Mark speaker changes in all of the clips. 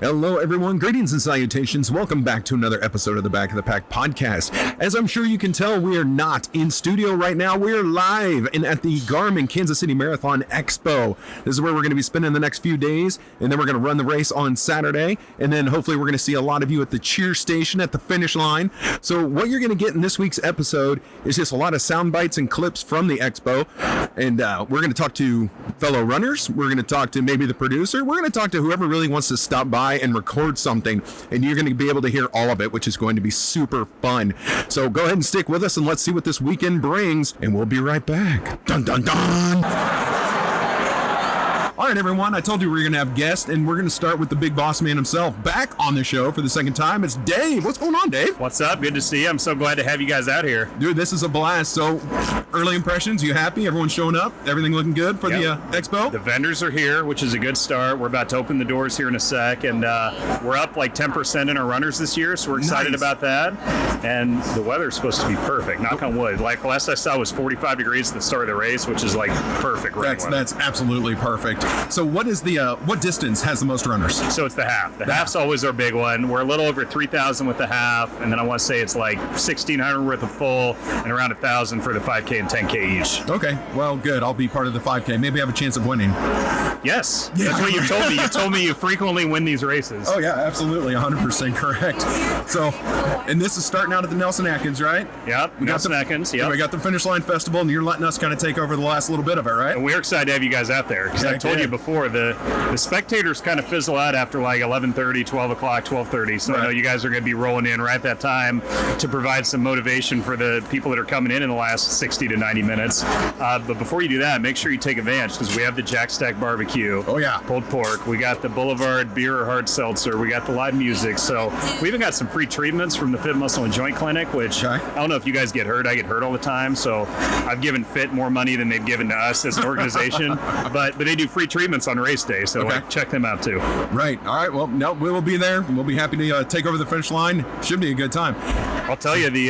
Speaker 1: Hello, everyone. Greetings and salutations. Welcome back to another episode of the Back of the Pack podcast. As I'm sure you can tell, we are not in studio right now. We are live and at the Garmin Kansas City Marathon Expo. This is where we're going to be spending the next few days, and then we're going to run the race on Saturday, and then hopefully we're going to see a lot of you at the cheer station at the finish line. So what you're going to get in this week's episode is just a lot of sound bites and clips from the Expo, and we're going to talk to fellow runners. We're going to talk to maybe the producer. We're going to talk to whoever really wants to stop by and record something, and you're going to be able to hear all of it, which is going to be super fun. So go ahead and stick with us and let's see what this weekend brings, and we'll be right back. Dun dun dun. All right, everyone, I told you we were going to have guests, and we're going to start with the big boss man himself. Back on the show for the second time, it's Dave. What's going on, Dave?
Speaker 2: What's up? Good to see you. I'm so glad to have you guys out here.
Speaker 1: Dude, this is a blast. So, early impressions, you happy? Everyone's showing up? Everything looking good for the Expo?
Speaker 2: The vendors are here, which is a good start. We're about to open the doors here in a sec, and we're up like 10% in our runners this year, so we're excited about that. And the weather's supposed to be perfect, knock on wood. Like, last I saw was 45 degrees at the start of the race, which is like perfect.
Speaker 1: That's absolutely perfect. So what is the what distance has the most runners?
Speaker 2: So it's the half. The half's always our big one. We're a little over 3,000 with the half, and then I want to say it's like 1,600 worth of full and around 1,000 for the 5K and 10K each.
Speaker 1: Okay, well, good. I'll be part of the 5K. Maybe I have a chance of winning.
Speaker 2: Yes, that's what you told me. You told me you frequently win these races.
Speaker 1: Oh, yeah, absolutely. 100% correct. So, and this is starting out at the Nelson Atkins, right?
Speaker 2: Yep, Nelson Atkins,
Speaker 1: yep. We got the Finish Line Festival, and you're letting us kind of take over the last little bit of it, right?
Speaker 2: And we're excited to have you guys out there, because I told you before, the spectators kind of fizzle out after like 11:30, 12 o'clock, 12:30, so right. I know you guys are going to be rolling in right at that time to provide some motivation for the people that are coming in the last 60 to 90 minutes. But before you do that, make sure you take advantage, because we have the Jack Stack Barbecue.
Speaker 1: Oh, yeah.
Speaker 2: Pulled pork. We got the Boulevard Beer or Hard Seltzer. We got the live music. So we even got some free treatments from the Fit Muscle and Joint Clinic, which I don't know if you guys get hurt. I get hurt all the time. So I've given Fit more money than they've given to us as an organization. but they do free treatments on race day. So check them out too.
Speaker 1: Right. All right. Well, no, we will be there. We'll be happy to take over the finish line. Should be a good time.
Speaker 2: I'll tell you, the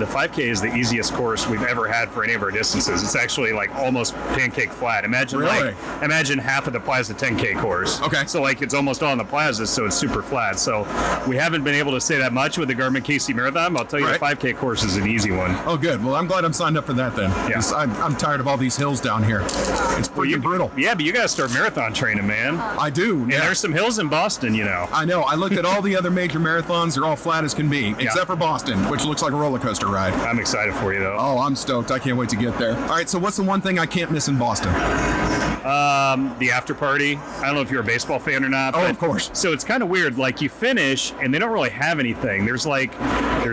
Speaker 2: 5K is the easiest course we've ever had for any of our distances. It's actually like almost pancake flat. Imagine half of the Plaza 10K course.
Speaker 1: Okay.
Speaker 2: So like it's almost all on the Plaza, so it's super flat. So we haven't been able to say that much with the Garmin KC Marathon. But I'll tell you, the 5K course is an easy one.
Speaker 1: Oh, good. Well, I'm glad I'm signed up for that then. Yeah. I'm tired of all these hills down here. It's pretty brutal.
Speaker 2: Yeah, but you got to start marathon training, man.
Speaker 1: I do.
Speaker 2: And there's some hills in Boston, you know.
Speaker 1: I know. I looked at all the other major marathons. They're all flat as can be, except for Boston, which looks like a roller coaster ride.
Speaker 2: I'm excited for you, though.
Speaker 1: Oh, I'm stoked. I can't wait to get there. All right, so what's the one thing I can't miss in Boston?
Speaker 2: The after party. I don't know if you're a baseball fan or not.
Speaker 1: Oh, of course.
Speaker 2: So it's kind of weird. Like, you finish, and they don't really have anything. There's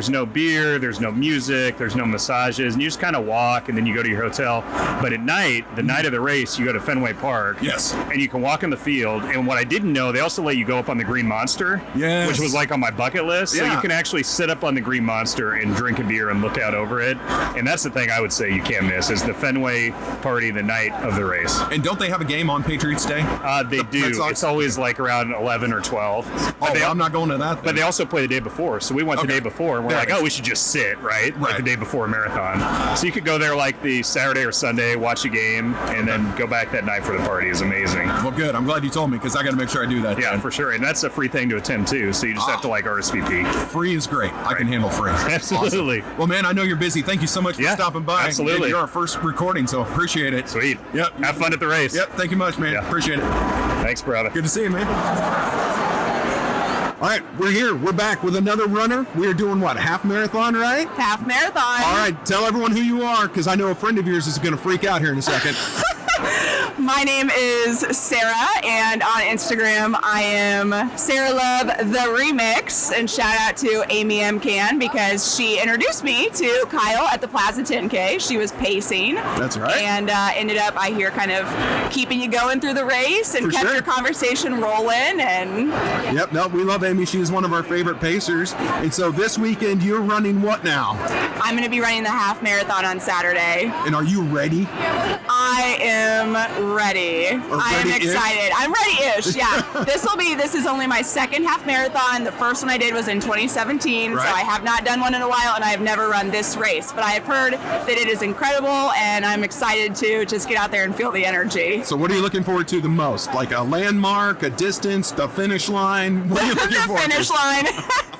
Speaker 2: no beer, there's no music, there's no massages, and you just kind of walk, and then you go to your hotel. But at night, the night of the race, you go to Fenway Park.
Speaker 1: Yes.
Speaker 2: And you can walk in the field. And what I didn't know, they also let you go up on the Green Monster.
Speaker 1: Yes.
Speaker 2: Which was like on my bucket list. So you can actually sit up on the Green Monster and drink a beer and look out over it. And that's the thing I would say you can't miss, is the Fenway party the night of the race.
Speaker 1: And don't they have a game on Patriots Day?
Speaker 2: They do. It's always like around 11 or 12.
Speaker 1: I'm not going to that then.
Speaker 2: But they also play the day before. So we went the day before, and we're like, we should just sit, right? Like the day before a marathon. So you could go there like the Saturday or Sunday, watch a game, and then go back that night for the party. Is amazing.
Speaker 1: Well, good. I'm glad you told me, because I got to make sure I do that.
Speaker 2: Yeah, for sure. And that's a free thing to attend too. So you just have to RSVP.
Speaker 1: Free is great. Right. I can handle free.
Speaker 2: Absolutely.
Speaker 1: Awesome. Well, man, I know you're busy. Thank you so much for stopping by.
Speaker 2: Absolutely.
Speaker 1: You're our first recording, so appreciate it.
Speaker 2: Sweet.
Speaker 1: Yep.
Speaker 2: Have fun at the race.
Speaker 1: Yep. Thank you much, man.
Speaker 2: Yeah.
Speaker 1: Appreciate it.
Speaker 2: Thanks, brother.
Speaker 1: Good to see you, man. All right, we're here. We're back with another runner. We are doing what, a half marathon, right?
Speaker 3: Half marathon.
Speaker 1: All right, tell everyone who you are, because I know a friend of yours is going to freak out here in a second.
Speaker 3: My name is Sarah, and on Instagram, I am Sarah Love the Remix, and shout out to Amy M. Can, because she introduced me to Kyle at the Plaza 10K. She was pacing.
Speaker 1: That's right.
Speaker 3: And ended up, I hear, kind of keeping you going through the race and kept your conversation rolling. And
Speaker 1: Yep, no, we love Amy. She's one of our favorite pacers. And so this weekend, you're running what now?
Speaker 3: I'm going to be running the half marathon on Saturday.
Speaker 1: And are you ready?
Speaker 3: I am ready. I am excited. I'm ready-ish. Yeah. This is only my second half marathon. The first one I did was in 2017,
Speaker 1: right.
Speaker 3: So I have not done one in a while, and I have never run this race. But I have heard that it is incredible, and I'm excited to just get out there and feel the energy.
Speaker 1: So what are you looking forward to the most? Like a landmark, a distance, the finish line? What are you looking forward to?
Speaker 3: The finish line.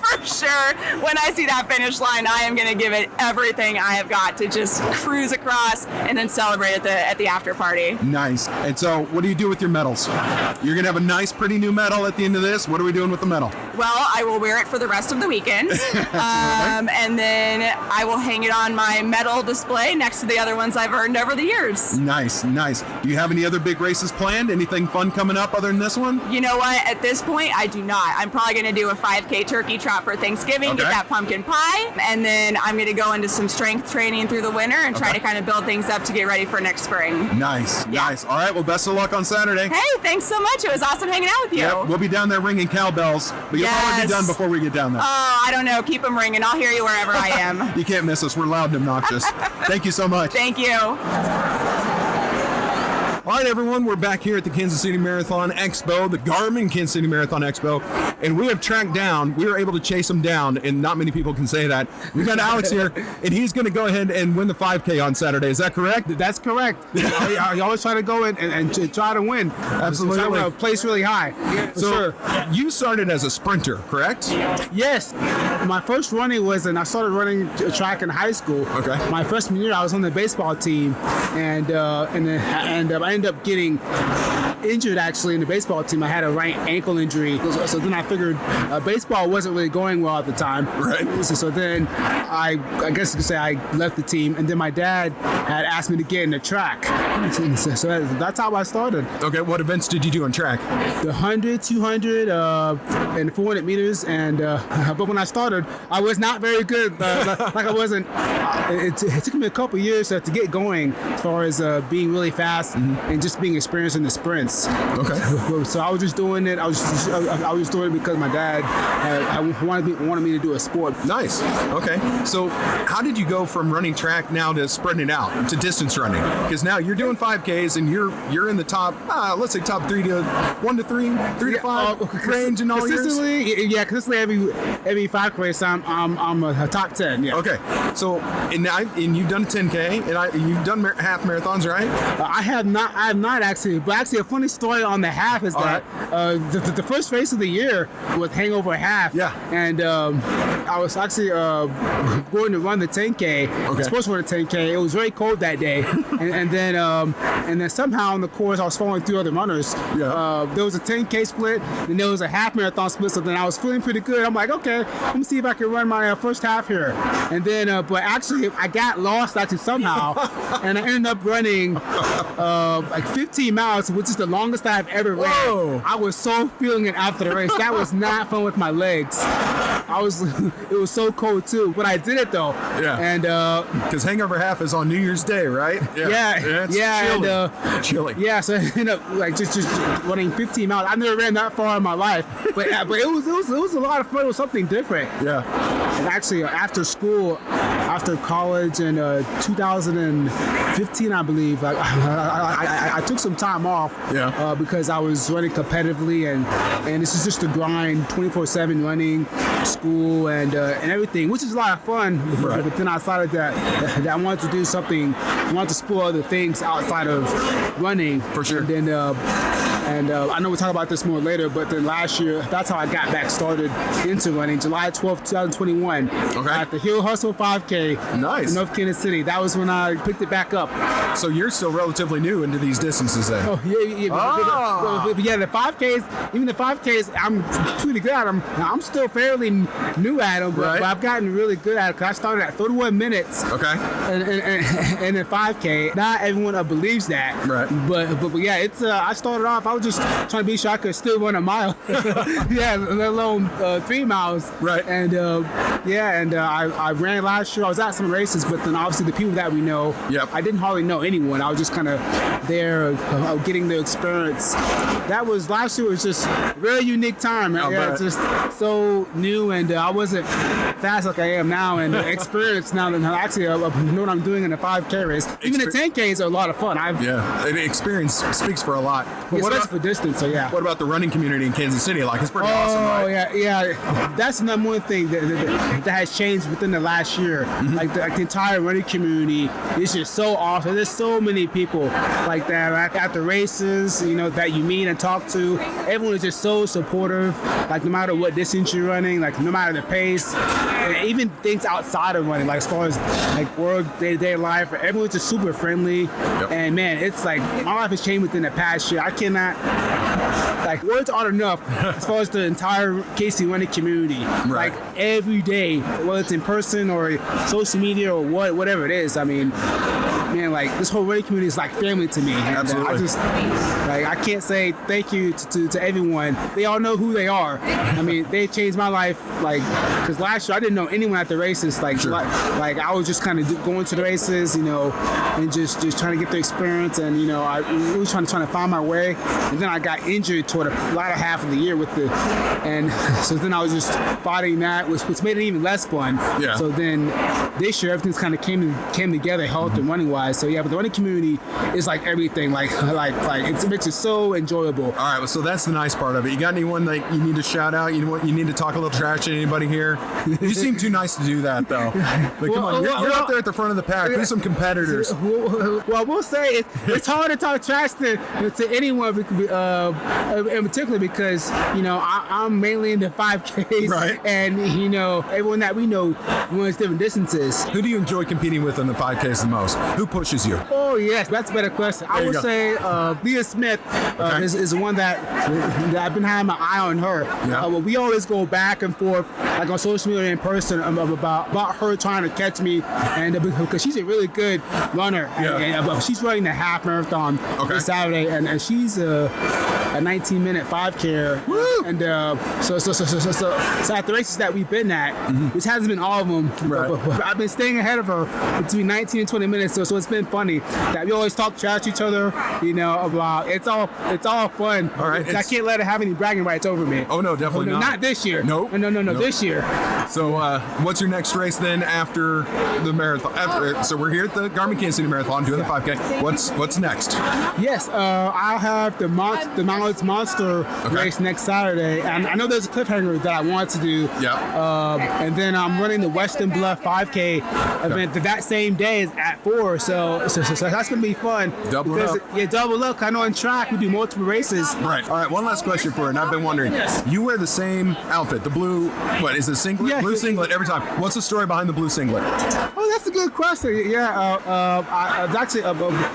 Speaker 3: For sure. When I see that finish line, I am going to give it everything I have got to just cruise across and then celebrate at the after party.
Speaker 1: Nice. And so what do you do with your medals? You're going to have a nice, pretty new medal at the end of this. What are we doing with the medal?
Speaker 3: Well, I will wear it for the rest of the weekend. And then I will hang it on my medal display next to the other ones I've earned over the years.
Speaker 1: Nice, nice. Do you have any other big races planned? Anything fun coming up other than this one?
Speaker 3: You know what? At this point, I do not. I'm probably going to do a 5K turkey trot for Thanksgiving, get that pumpkin pie, and then I'm going to go into some strength training through the winter and try to kind of build things up to get ready for next spring.
Speaker 1: Nice, nice. All right, well, best of luck on Saturday.
Speaker 3: Hey, thanks so much. It was awesome hanging out with you.
Speaker 1: Yep, we'll be down there ringing cowbells, but you'll probably be done before we get down there.
Speaker 3: Oh, I don't know. Keep them ringing. I'll hear you wherever I am.
Speaker 1: You can't miss us. We're loud and obnoxious. Thank you so much.
Speaker 3: Thank you.
Speaker 1: All right, everyone, we're back here at the Kansas City Marathon Expo, the Garmin Kansas City Marathon Expo, and we have tracked down, we were able to chase him down, and not many people can say that. We've got Alex here, and he's going to go ahead and win the 5K on Saturday. Is that correct?
Speaker 4: That's correct. I always try to go in and to try to win.
Speaker 1: Absolutely.
Speaker 4: Try to place really high.
Speaker 1: So you started as a sprinter, correct?
Speaker 4: Yes. My first running was, and I started running track in high school.
Speaker 1: Okay.
Speaker 4: My freshman year, I was on the baseball team, and I ended up getting injured actually in the baseball team. I had a right ankle injury, so then I figured baseball wasn't really going well at the time.
Speaker 1: Right.
Speaker 4: So then I guess you could say I left the team, and then my dad had asked me to get into track. So that's how I started.
Speaker 1: Okay, what events did you do on track?
Speaker 4: The 100, 200, and 400 meters, and but when I started, I was not very good. Like I wasn't. It took me a couple years to get going as far as being really fast and just being experienced in the sprints.
Speaker 1: Okay.
Speaker 4: So I was just doing it. I was doing it because my dad wanted me to do a sport.
Speaker 1: Nice. Okay. So how did you go from running track now to spreading it out to distance running? Because now you're doing 5Ks and you're in the top, let's say top 3 to 1 to 3, 3 to 5 range in all years.
Speaker 4: Consistently every 5K race I'm a top 10. Yeah.
Speaker 1: Okay. So and you've done 10K and you've done half marathons, right?
Speaker 4: I have not actually. But actually, a funny story on the half is that the first race of the year was Hangover Half.
Speaker 1: Yeah.
Speaker 4: And I was actually going to run the 10K.
Speaker 1: Okay.
Speaker 4: I was supposed to run the 10K. It was very cold that day, and then somehow on the course I was following 3 other runners.
Speaker 1: Yeah.
Speaker 4: There was a 10K split, then there was a half marathon split. So then I was feeling pretty good. I'm like, okay, let me see if I can run my first half here. And then, but actually, I got lost actually somehow, and I ended up running like 15 miles, which is the longest I've ever ran. I was so feeling it after the race. That was not fun with my legs. It was so cold too, but I did it though.
Speaker 1: Yeah.
Speaker 4: And
Speaker 1: because Hangover Half is on New Year's Day, right?
Speaker 4: Yeah.
Speaker 1: It's chilly.
Speaker 4: Yeah. So I ended up like just running 15 miles. I never ran that far in my life, but it was a lot of fun. It was something different.
Speaker 1: Yeah.
Speaker 4: And actually, after school, after college in 2015, I believe, I took some time off.
Speaker 1: Yeah.
Speaker 4: Because I was running competitively, and this is just a grind, 24/7 running, school, and everything, which is a lot of fun.
Speaker 1: Right.
Speaker 4: But then I decided that I wanted to do something, I wanted to explore other things outside of running.
Speaker 1: For sure.
Speaker 4: And then, I know we'll talk about this more later, but then last year, that's how I got back started into running, July 12th, 2021.
Speaker 1: Okay.
Speaker 4: At the Hill Hustle 5K.
Speaker 1: Nice.
Speaker 4: In North Kansas City. That was when I picked it back up.
Speaker 1: So you're still relatively new into these distances then?
Speaker 4: Oh, yeah. But yeah, the 5Ks, even the 5Ks, I'm pretty good at them. I'm still fairly new at them, but I've gotten really good at it because I started at 31 minutes.
Speaker 1: Okay.
Speaker 4: And in 5K, not everyone believes that.
Speaker 1: Right.
Speaker 4: But yeah, it's I started off, I was just trying to be sure I could still run a mile. Yeah, let alone 3 miles.
Speaker 1: Right.
Speaker 4: And I ran last year. I was at some races, but then obviously the people that we know,
Speaker 1: Yep.
Speaker 4: I didn't hardly know anyone. I was just kind of there getting the experience. That was last year. Was just a very unique time.
Speaker 1: I'll
Speaker 4: Yeah,
Speaker 1: bet.
Speaker 4: just so new, and I wasn't fast like I am now, and experienced now that I actually know what I'm doing in a 5K race. Even the 10Ks are a lot of fun.
Speaker 1: Yeah, and experience speaks for a lot. But
Speaker 4: What for distance? So yeah.
Speaker 1: what about the running community in Kansas City? Like, it's pretty awesome,
Speaker 4: Oh
Speaker 1: right?
Speaker 4: yeah. That's the number one thing that has changed within the last year.
Speaker 1: Mm-hmm.
Speaker 4: Like the entire running community is just so awesome. There's so many people like that at the races, that you meet and talk to. Everyone is just so supportive. Like no matter what distance you're running, like no matter the pace, and even things outside of running, like as far as like work, day-to-day life, everyone's just super friendly.
Speaker 1: Yep.
Speaker 4: And man, it's like my life has changed within the past year. I cannot. Like words aren't enough as far as the entire KC running community.
Speaker 1: Right.
Speaker 4: Like every day, whether it's in person or social media or whatever it is. I mean, man, like this whole running community is like family to me. And,
Speaker 1: Absolutely.
Speaker 4: I just I can't say thank you to everyone. They all know who they are. I mean, they changed my life. Like, because last year I didn't know anyone at the races. Like,
Speaker 1: Sure.
Speaker 4: like I was just kind of going to the races, and just trying to get the experience, and I was trying to find my way. And then I got injured toward the latter half of the year and so then I was just fighting that, which made it even less fun.
Speaker 1: Yeah.
Speaker 4: So then this year everything's kind of came together, health and running wise. So yeah, but the running community is like everything. Like it makes it so enjoyable.
Speaker 1: All right, well, so that's the nice part of it. You got anyone that you need to shout out? You need to talk a little trash to anybody here? You seem too nice to do that, though. But come on, you're up there at the front of the pack. Who's some competitors?
Speaker 4: Well, we'll say it's hard to talk trash to anyone, in particular because I'm mainly into 5Ks,
Speaker 1: Right.
Speaker 4: And everyone that we know runs different distances.
Speaker 1: Who do you enjoy competing with in the 5Ks the most? Who pushes you?
Speaker 4: Oh yes, that's a better question. I
Speaker 1: There you
Speaker 4: would
Speaker 1: go.
Speaker 4: say Leah Smith
Speaker 1: Okay.
Speaker 4: is the one that I've been having my eye on her.
Speaker 1: Yeah.
Speaker 4: Well, we always go back and forth, like on social media in person, about her trying to catch me, and because she's a really good runner.
Speaker 1: Yeah.
Speaker 4: And she's running the half marathon
Speaker 1: Okay.
Speaker 4: this Saturday, and she's a 19-minute 5K.
Speaker 1: Woo!
Speaker 4: And so at the races that we've been at, which hasn't been all of them,
Speaker 1: Right.
Speaker 4: but I've been staying ahead of her between 19 and 20 minutes. So it's been funny that we always talk trash to each other. About it's all fun.
Speaker 1: All right,
Speaker 4: I can't let her have any bragging rights over me.
Speaker 1: Oh, no, definitely
Speaker 4: No,
Speaker 1: not.
Speaker 4: not this year.
Speaker 1: Nope.
Speaker 4: No,
Speaker 1: Nope.
Speaker 4: this year.
Speaker 1: So, what's your next race then after the marathon? So we're here at the Garmin Kansas City Marathon doing the 5K. What's next?
Speaker 4: Yes, I'll have the Mountains Monster race next Saturday, and I know there's a cliffhanger that I want to do.
Speaker 1: Yeah.
Speaker 4: And then I'm running the Western Bluff 5K event that same day is at 4. So that's gonna be fun.
Speaker 1: Double it up.
Speaker 4: Yeah, double up. I know on track we do multiple races.
Speaker 1: Right. All right. One last question for you, and I've been wondering. You wear the same outfit, the blue. What is it? Singlet?
Speaker 4: Yeah.
Speaker 1: Blue singlet every time. What's the story behind the blue singlet?
Speaker 4: Oh, that's a good question. Yeah, I was actually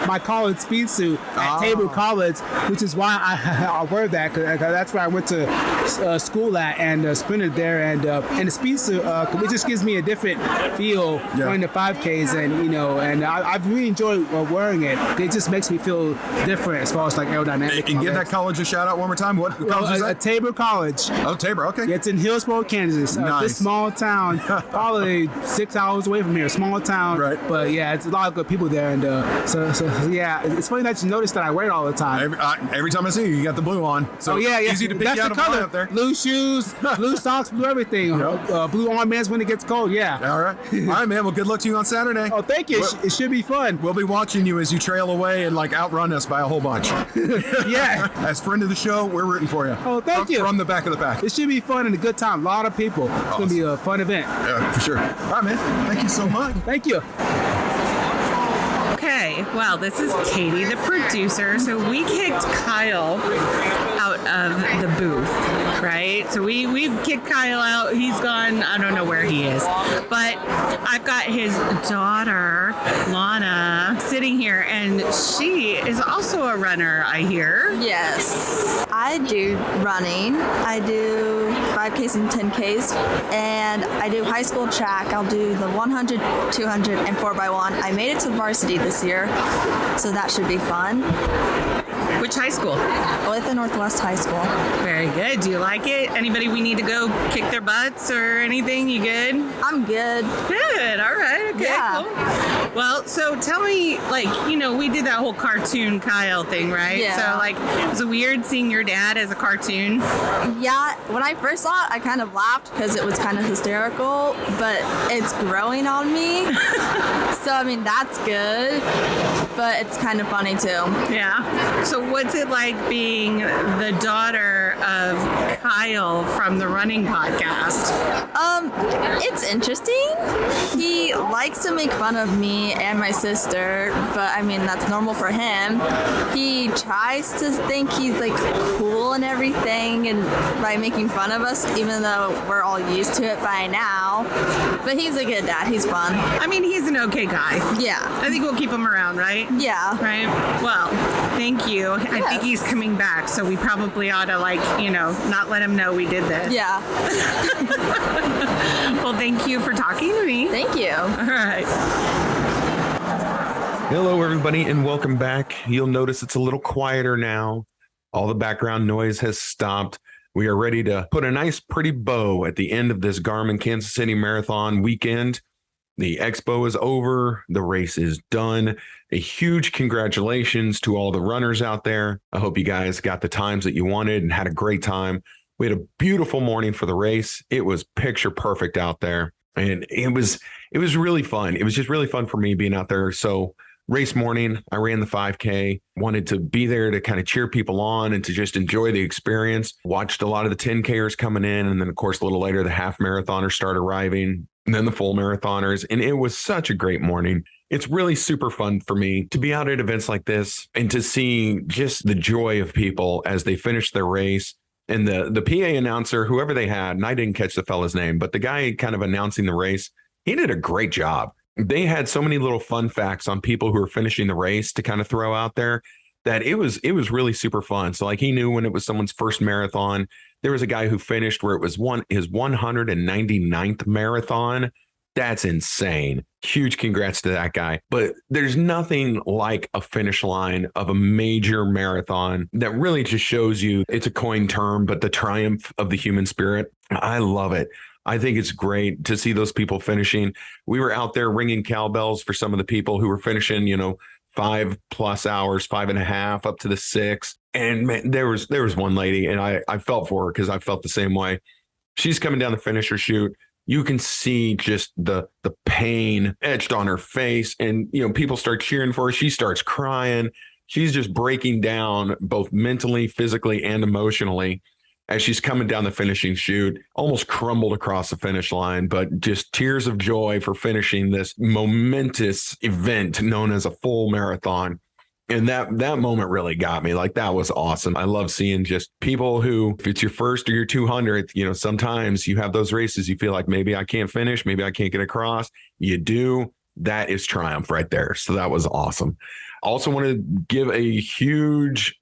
Speaker 4: my college speed suit at Tabor College, which is why I wear that, because that's where I went to school at and sprinted there, and the speed suit it just gives me a different feel running the 5Ks, and I've really enjoyed wearing it. It just makes me feel different as far as like aerodynamic.
Speaker 1: And give that college a shout out one more time. What college is that?
Speaker 4: Tabor College.
Speaker 1: Oh, Tabor. Okay.
Speaker 4: Yeah, it's in Hillsborough, Kansas.
Speaker 1: Nice.
Speaker 4: This small town, probably 6 hours away from here. Small town,
Speaker 1: Right.
Speaker 4: But yeah, it's a lot of good people there, and so yeah, it's funny that you notice that I wear it all the time.
Speaker 1: Every time I see you, you got the blue on. So
Speaker 4: yeah.
Speaker 1: easy to pick
Speaker 4: That's
Speaker 1: you out
Speaker 4: the
Speaker 1: of
Speaker 4: color.
Speaker 1: up there.
Speaker 4: Blue shoes, blue socks, blue everything.
Speaker 1: Yep.
Speaker 4: Blue armbands when it gets cold. Yeah.
Speaker 1: All right. All right, man. Well, good luck to you on Saturday.
Speaker 4: Oh, thank you. It should be fun.
Speaker 1: We'll be watching you as you trail away and outrun us by a whole bunch.
Speaker 4: Yeah.
Speaker 1: As friend of the show, we're rooting for you.
Speaker 4: Oh, thank you.
Speaker 1: From the back of the pack.
Speaker 4: It should be fun and a good time. A lot of people. It's gonna be a fun event.
Speaker 1: Yeah, for sure. All right, man. Thank you so much.
Speaker 4: Thank you.
Speaker 5: Okay, well, this is Katie, the producer. So we kicked Kyle out of the booth, right? So we've kicked Kyle out. He's gone. I don't know where he is. But I've got his daughter, Lana, sitting here, and she is also a runner, I hear.
Speaker 6: Yes, I do running. I do 5Ks and 10Ks, and I do high school track. I'll do the 100, 200, and 4x1. I made it to varsity this year, so that should be fun.
Speaker 5: Which high school?
Speaker 6: With the Northwest High School.
Speaker 5: Very good. Do you like it? Anybody we need to go kick their butts or anything? You good?
Speaker 6: I'm good.
Speaker 5: Good. All right. Okay.
Speaker 6: Yeah.
Speaker 5: Cool. Well, so tell me, like, we did that whole cartoon Kyle thing, right?
Speaker 6: Yeah.
Speaker 5: So, like, was it weird seeing your dad as a cartoon?
Speaker 6: Yeah, when I first saw it, I kind of laughed because it was kind of hysterical, but it's growing on me. So, I mean, that's good, but it's kind of funny too.
Speaker 5: Yeah. So what's it like being the daughter of Kyle from the running podcast?
Speaker 6: It's interesting. He likes to make fun of me and my sister, but I mean, that's normal for him. He tries to think he's like cool and everything and by making fun of us, even though we're all used to it by now. But he's a good dad. He's fun.
Speaker 5: I mean, he's an okay guy.
Speaker 6: Yeah.
Speaker 5: I think we'll keep him around, right?
Speaker 6: Yeah.
Speaker 5: Right? Well, thank you. I think he's coming back, so we probably ought to, not let him know we did this.
Speaker 6: Yeah.
Speaker 5: Well, thank you for talking to me.
Speaker 6: Thank you.
Speaker 5: All right.
Speaker 1: Hello, everybody, and welcome back. You'll notice it's a little quieter now. All the background noise has stopped. We are ready to put a nice, pretty bow at the end of this Garmin Kansas City Marathon weekend. The Expo is over. The race is done. A huge congratulations to all the runners out there. I hope you guys got the times that you wanted and had a great time. We had a beautiful morning for the race. It was picture perfect out there. And it was really fun. It was just really fun for me being out there. So race morning, I ran the 5K, wanted to be there to kind of cheer people on and to just enjoy the experience. Watched a lot of the 10Kers coming in. And then, of course, a little later, the half marathoners start arriving, and then the full marathoners. And it was such a great morning. It's really super fun for me to be out at events like this and to see just the joy of people as they finish their race. And the PA announcer, whoever they had, and I didn't catch the fella's name, but the guy kind of announcing the race, he did a great job. They had so many little fun facts on people who were finishing the race to kind of throw out there that it was really super fun. So like he knew when it was someone's first marathon. There was a guy who finished where it was his 199th marathon. That's insane. Huge congrats to that guy. But there's nothing like a finish line of a major marathon that really just shows you, it's a coined term, but the triumph of the human spirit. I love it. I think it's great to see those people finishing. We were out there ringing cowbells for some of the people who were finishing, 5+ hours, 5.5 up to the 6. And man, there was one lady, and I felt for her because I felt the same way. She's coming down the finisher chute. You can see just the pain etched on her face, and people start cheering for her. She starts crying. She's just breaking down both mentally, physically, and emotionally as she's coming down the finishing chute, almost crumbled across the finish line, but just tears of joy for finishing this momentous event known as a full marathon. And that moment really got me. Like, that was awesome. I love seeing just people who, if it's your first or your 200th, sometimes you have those races, you feel like maybe I can't finish, maybe I can't get across. You do. That is triumph right there. So that was awesome. Also want to give a huge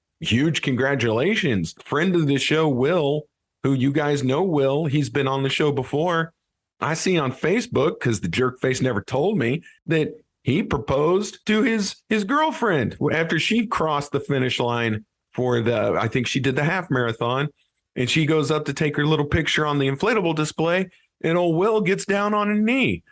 Speaker 1: congratulations. Friend of the show, Will, who you guys know Will. He's been on the show before. I see on Facebook, because the jerk face never told me, that he proposed to his girlfriend after she crossed the finish line for I think she did the half marathon, and she goes up to take her little picture on the inflatable display, and old Will gets down on a knee.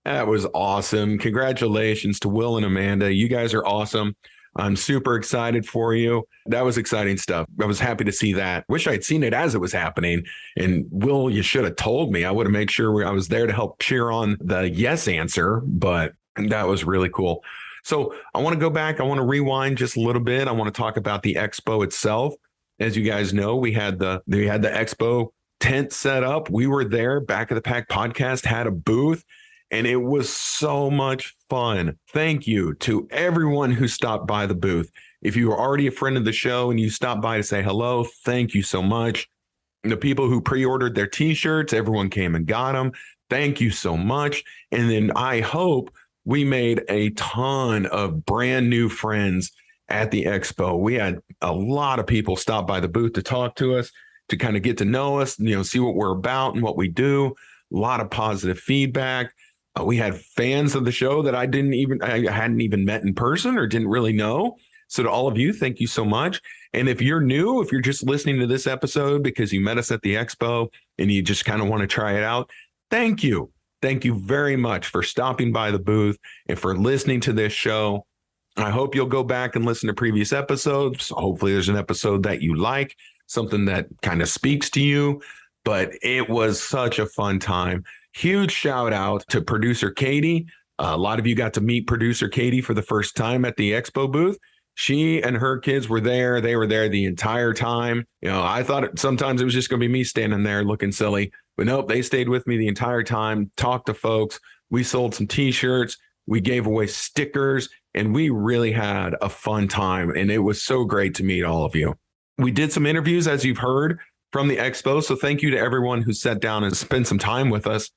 Speaker 1: That was awesome. Congratulations to Will and Amanda. You guys are awesome. I'm super excited for you. That was exciting stuff. I was happy to see that. Wish I'd seen it as it was happening. And Will, you should have told me. I would have made sure I was there to help cheer on the yes answer, but that was really cool. So I want to go back. I want to rewind just a little bit. I want to talk about the Expo itself. As you guys know, we had the Expo tent set up. We were there. Back of the Pack podcast had a booth, and it was so much fun. Thank you to everyone who stopped by the booth. If you were already a friend of the show and you stopped by to say hello, thank you so much. The people who pre-ordered their t-shirts, everyone came and got them. Thank you so much. And then I hope we made a ton of brand new friends at the Expo. We had a lot of people stop by the booth to talk to us, to kind of get to know us, see what we're about and what we do. A lot of positive feedback. We had fans of the show that I hadn't even met in person or didn't really know. So to all of you, thank you so much. And if you're new, if you're just listening to this episode because you met us at the Expo and you just kind of want to try it out, thank you. Thank you very much for stopping by the booth and for listening to this show. I hope you'll go back and listen to previous episodes. Hopefully there's an episode that you like, something that kind of speaks to you. But it was such a fun time. Huge shout out to producer Katie. A lot of you got to meet producer Katie for the first time at the Expo booth. She and her kids were there. They were there the entire time. I thought sometimes it was just going to be me standing there looking silly. But nope, they stayed with me the entire time, talked to folks. We sold some T-shirts. We gave away stickers. And we really had a fun time. And it was so great to meet all of you. We did some interviews, as you've heard, from the Expo. So thank you to everyone who sat down and spent some time with us.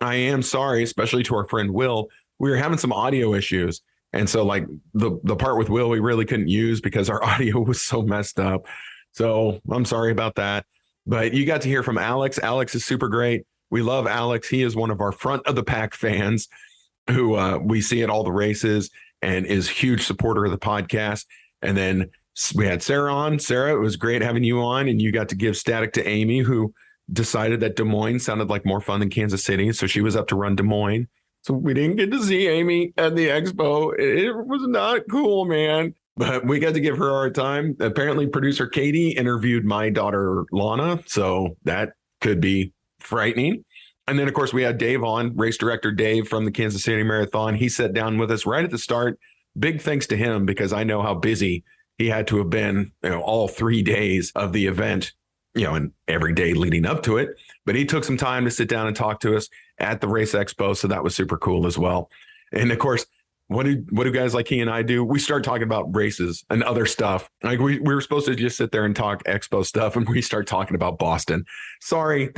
Speaker 1: I am sorry, especially to our friend Will. We were having some audio issues. And so like the part with Will, we really couldn't use because our audio was so messed up. So I'm sorry about that. But you got to hear from Alex. Alex is super great. We love Alex. He is one of our front of the pack fans who we see at all the races and is a huge supporter of the podcast. And then we had Sarah on. Sarah, it was great having you on, and you got to give static to Amy, who decided that Des Moines sounded like more fun than Kansas City. So she was up to run Des Moines. So we didn't get to see Amy at the Expo. It was not cool, man. But we got to give her our time. Apparently, producer Katie interviewed my daughter, Lana. So that could be frightening. And then, of course, we had Dave on, race director Dave from the Kansas City Marathon. He sat down with us right at the start. Big thanks to him because I know how busy he had to have been, all 3 days of the event, and every day leading up to it. But he took some time to sit down and talk to us at the Race Expo. So that was super cool as well. And of course, what do guys like he and I do? We start talking about races and other stuff. Like we were supposed to just sit there and talk Expo stuff, and we start talking about Boston. Sorry,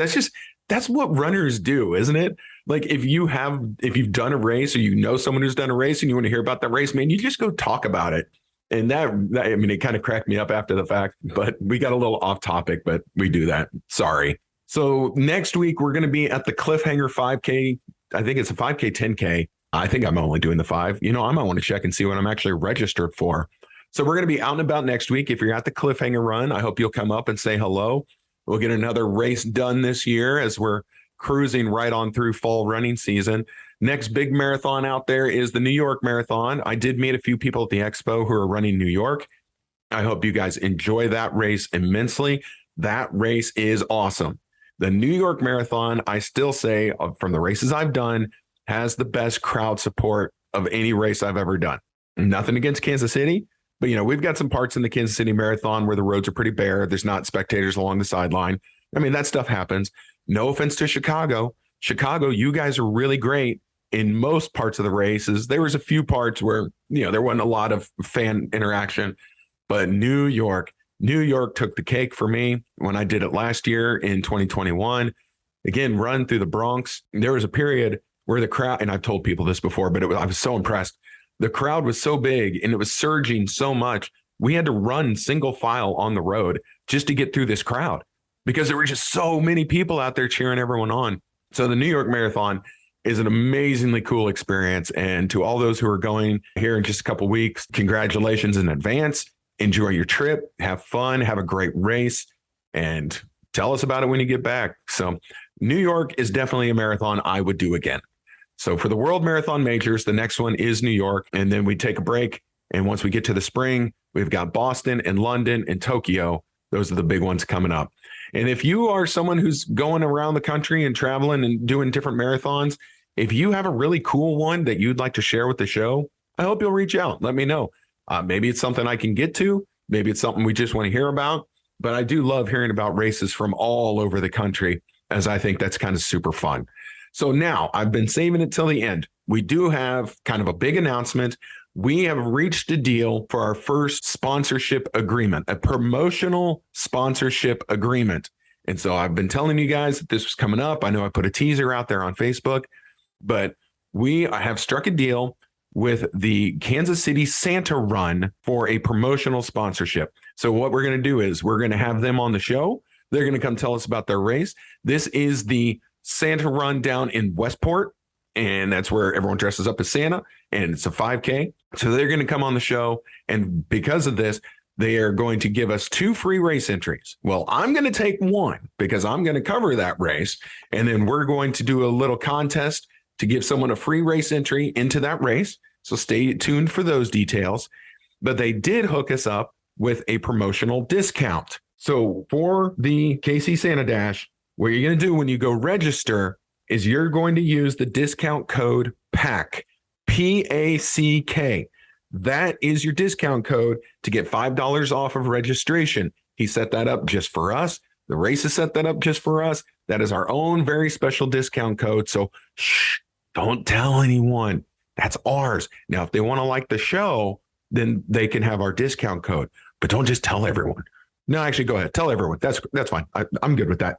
Speaker 1: that's what runners do, isn't it? Like if you've done a race or someone who's done a race and you want to hear about that race, man, you just go talk about it. And that I mean, it kind of cracked me up after the fact, but we got a little off topic, but we do that. Sorry. So next week, we're going to be at the Cliffhanger 5K. I think it's a 5K, 10K. I think I'm only doing the 5. I might want to check and see what I'm actually registered for. So we're going to be out and about next week. If you're at the Cliffhanger run, I hope you'll come up and say hello. We'll get another race done this year as we're cruising right on through fall running season. Next big marathon out there is the New York Marathon. I did meet a few people at the Expo who are running New York. I hope you guys enjoy that race immensely. That race is awesome. The New York Marathon, I still say, from the races I've done, has the best crowd support of any race I've ever done. Nothing against Kansas City, but we've got some parts in the Kansas City Marathon where the roads are pretty bare. There's not spectators along the sideline. I mean, that stuff happens. No offense to Chicago. Chicago, you guys are really great in most parts of the races. There was a few parts where, there wasn't a lot of fan interaction, but New York took the cake for me when I did it last year in 2021. Again, run through the Bronx. There was a period where the crowd, and I've told people this before, but I was so impressed. The crowd was so big and it was surging so much. We had to run single file on the road just to get through this crowd because there were just so many people out there cheering everyone on. So the New York Marathon is an amazingly cool experience. And to all those who are going here in just a couple of weeks, congratulations in advance. Enjoy your trip. Have fun. Have a great race. And tell us about it when you get back. So New York is definitely a marathon I would do again. So for the World Marathon Majors, the next one is New York. And then we take a break. And once we get to the spring, we've got Boston and London and Tokyo. Those are the big ones coming up. And if you are someone who's going around the country and traveling and doing different marathons, if you have a really cool one that you'd like to share with the show, I hope you'll reach out. Let me know. Maybe it's something I can get to. Maybe it's something we just want to hear about. But I do love hearing about races from all over the country, as I think that's kind of super fun. So now I've been saving it till the end. We do have kind of a big announcement. We have reached a deal for our first sponsorship agreement, a promotional sponsorship agreement. And so I've been telling you guys that this was coming up. I know I put a teaser out there on Facebook, but we have struck a deal with the Kansas City Santa Run for a promotional sponsorship. So what we're going to do is we're going to have them on the show. They're going to come tell us about their race. This is the Santa Run down in Westport, and that's where everyone dresses up as Santa, and it's a 5K. So they're going to come on the show. And because of this, they are going to give us 2 free race entries. Well, I'm going to take one because I'm going to cover that race. And then we're going to do a little contest to give someone a free race entry into that race. So stay tuned for those details. But they did hook us up with a promotional discount. So for the KC Santa Dash, what you're going to do when you go register is you're going to use the discount code PACK, PACK. That is your discount code to get $5 off of registration. He set that up just for us. The race has set that up just for us. That is our own very special discount code. So shh, don't tell anyone. That's ours. Now, if they want to like the show, then they can have our discount code. But don't just tell everyone. No, actually, go ahead. Tell everyone. That's fine. I'm good with that.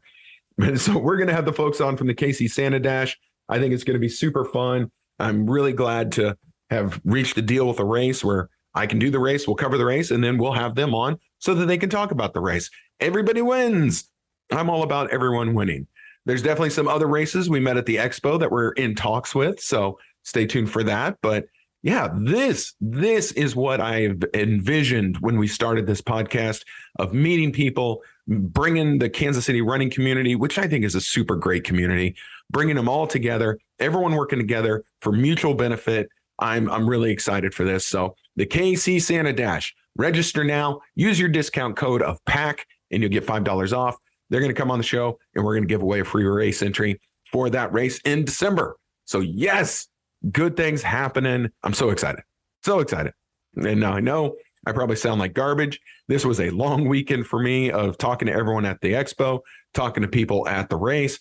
Speaker 1: So we're going to have the folks on from the KC Santa Dash. I think it's going to be super fun. I'm really glad to have reached a deal with a race where I can do the race, we'll cover the race, and then we'll have them on so that they can talk about the race. Everybody wins. I'm all about everyone winning. There's definitely some other races we met at the Expo that we're in talks with, so stay tuned for that. But yeah, this is what I've envisioned when we started this podcast, of meeting people, bringing the Kansas City running community, which I think is a super great community, bringing them all together, everyone working together for mutual benefit. I'm really excited for this. So the KC Santa Dash, register now, use your discount code of PACK, and you'll get $5 off. They're going to come on the show, and we're going to give away a free race entry for that race in December. So yes, good things happening. I'm so excited. So excited. And now I know I probably sound like garbage. This was a long weekend for me of talking to everyone at the Expo, talking to people at the race,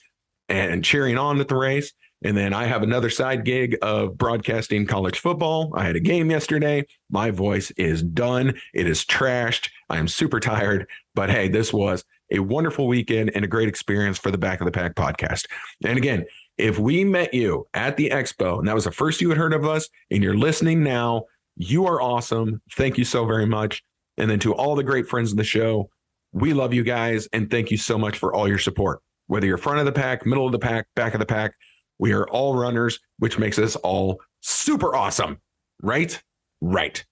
Speaker 1: and cheering on at the race. And then I have another side gig of broadcasting college football. I had a game yesterday. My voice is done. It is trashed. I am super tired. But hey, this was a wonderful weekend and a great experience for the Back of the Pack podcast. And again, if we met you at the Expo and that was the first you had heard of us and you're listening now, you are awesome. Thank you so very much. And then to all the great friends of the show, we love you guys. And thank you so much for all your support. Whether you're front of the pack, middle of the pack, back of the pack, we are all runners, which makes us all super awesome. Right? Right.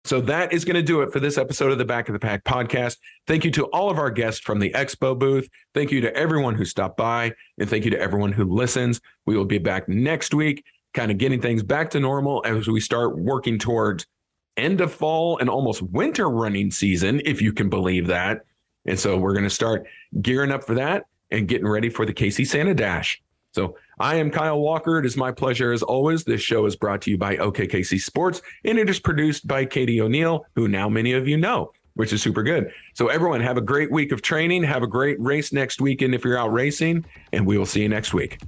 Speaker 1: So that is going to do it for this episode of the Back of the Pack podcast. Thank you to all of our guests from the Expo booth. Thank you to everyone who stopped by, and thank you to everyone who listens. We will be back next week, kind of getting things back to normal as we start working towards end of fall and almost winter running season, if you can believe that. And so we're going to start gearing up for that and getting ready for the KC Santa Dash. So I am Kyle Walker. It is my pleasure as always. This show is brought to you by OKKC Sports, and it is produced by Katie O'Neill, who now many of you know, which is super good. So everyone have a great week of training. Have a great race next weekend if you're out racing, and we will see you next week.